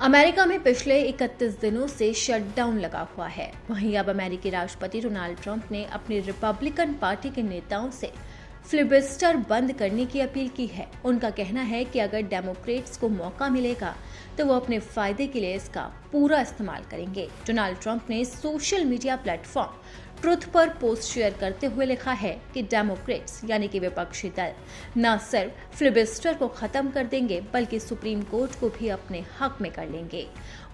America में पिछले 31 दिनों से शटडाउन लगा हुआ है। वहीं अब अमेरिकी राष्ट्रपति डोनाल्ड ट्रंप ने अपनी रिपब्लिकन पार्टी के नेताओं से फिलिबस्टर बंद करने की अपील की है। उनका कहना है कि अगर डेमोक्रेट्स को मौका मिलेगा तो वो अपने फायदे के लिए इसका पूरा इस्तेमाल करेंगे। डोनाल्ड ट्रंप ने सोशल मीडिया प्लेटफॉर्म ट्रुथ पर पोस्ट शेयर करते हुए लिखा है कि डेमोक्रेट्स यानी कि विपक्षी दल न सिर्फ फिलिबस्टर को खत्म कर देंगे बल्कि सुप्रीम कोर्ट को भी अपने हक में कर लेंगे।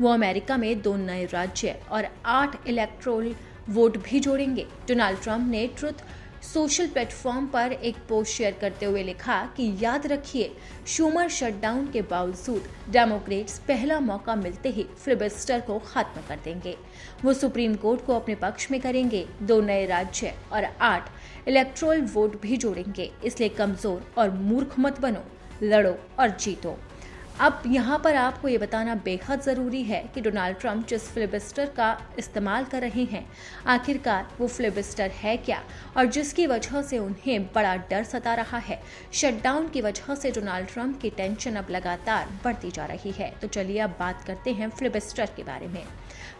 वो अमेरिका में 2 नए राज्य और 8 इलेक्टोरल वोट भी जोड़ेंगे। डोनाल्ड ट्रंप ने ट्रुथ सोशल प्लेटफॉर्म पर एक पोस्ट शेयर करते हुए लिखा कि याद रखिए, शूमर शटडाउन के बावजूद डेमोक्रेट्स पहला मौका मिलते ही फिलिबस्टर को खत्म कर देंगे। वो सुप्रीम कोर्ट को अपने पक्ष में करेंगे, 2 नए राज्य और 8 इलेक्टोरल वोट भी जोड़ेंगे। इसलिए कमजोर और मूर्ख मत बनो, लड़ो और जीतो। अब यहाँ पर आपको ये बताना बेहद ज़रूरी है कि डोनाल्ड ट्रंप जिस फिलिबस्टर का इस्तेमाल कर रहे हैं, आखिरकार वो फिलिबस्टर है क्या और जिसकी वजह से उन्हें बड़ा डर सता रहा है। शटडाउन की वजह से डोनाल्ड ट्रंप की टेंशन अब लगातार बढ़ती जा रही है। तो चलिए अब बात करते हैं फिलिबस्टर के बारे में।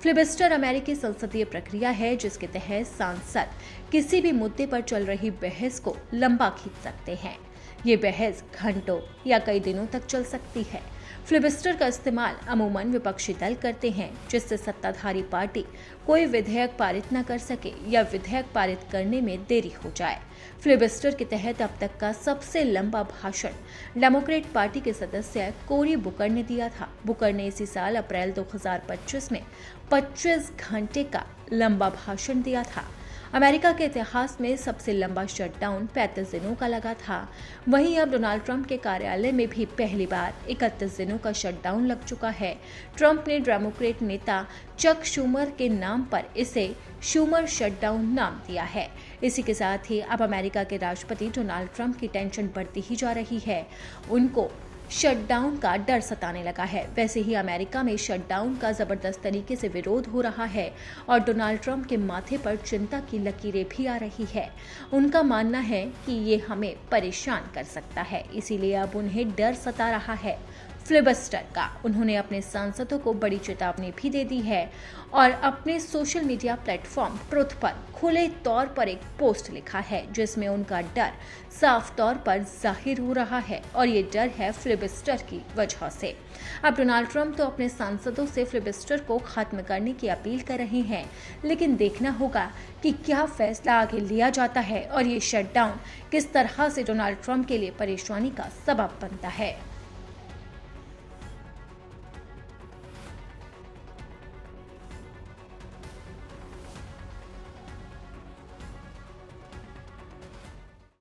फिलिबस्टर अमेरिकी संसदीय प्रक्रिया है जिसके तहत सांसद किसी भी मुद्दे पर चल रही बहस को लंबा खींच सकते हैं। ये बहस घंटों या कई दिनों तक चल सकती है। फिलिबस्टर का इस्तेमाल अमूमन विपक्षी दल करते हैं जिससे सत्ताधारी पार्टी कोई विधेयक पारित न कर सके या विधेयक पारित करने में देरी हो जाए। फिलिबस्टर के तहत अब तक का सबसे लंबा भाषण डेमोक्रेट पार्टी के सदस्य कोरी बुकर ने दिया था। बुकर ने इसी साल अप्रैल 2025 में 25 घंटे का लंबा भाषण दिया था। अमेरिका के इतिहास में सबसे लंबा शटडाउन 35 दिनों का लगा था। वहीं अब डोनाल्ड ट्रंप के कार्यालय में भी पहली बार 31 दिनों का शटडाउन लग चुका है। ट्रंप ने डेमोक्रेट नेता चक शूमर के नाम पर इसे शूमर शटडाउन नाम दिया है। इसी के साथ ही अब अमेरिका के राष्ट्रपति डोनाल्ड ट्रंप की टेंशन बढ़ती ही जा रही है। उनको शटडाउन का डर सताने लगा है। वैसे ही अमेरिका में शटडाउन का जबरदस्त तरीके से विरोध हो रहा है और डोनाल्ड ट्रंप के माथे पर चिंता की लकीरें भी आ रही है। उनका मानना है कि ये हमें परेशान कर सकता है, इसीलिए अब उन्हें डर सता रहा है फिलिबस्टर का। उन्होंने अपने सांसदों को बड़ी चेतावनी भी दे दी है और अपने सोशल मीडिया प्लेटफॉर्म ट्रुथ पर खुले तौर पर एक पोस्ट लिखा है जिसमें उनका डर साफ तौर पर जाहिर हो रहा है और ये डर है फिलिबस्टर की वजह से। अब डोनाल्ड ट्रंप तो अपने सांसदों से फिलिबस्टर को खत्म करने की अपील कर रहे हैं, लेकिन देखना होगा कि क्या फैसला आगे लिया जाता है और ये शटडाउन किस तरह से डोनाल्ड ट्रंप के लिए परेशानी का सबब बनता है।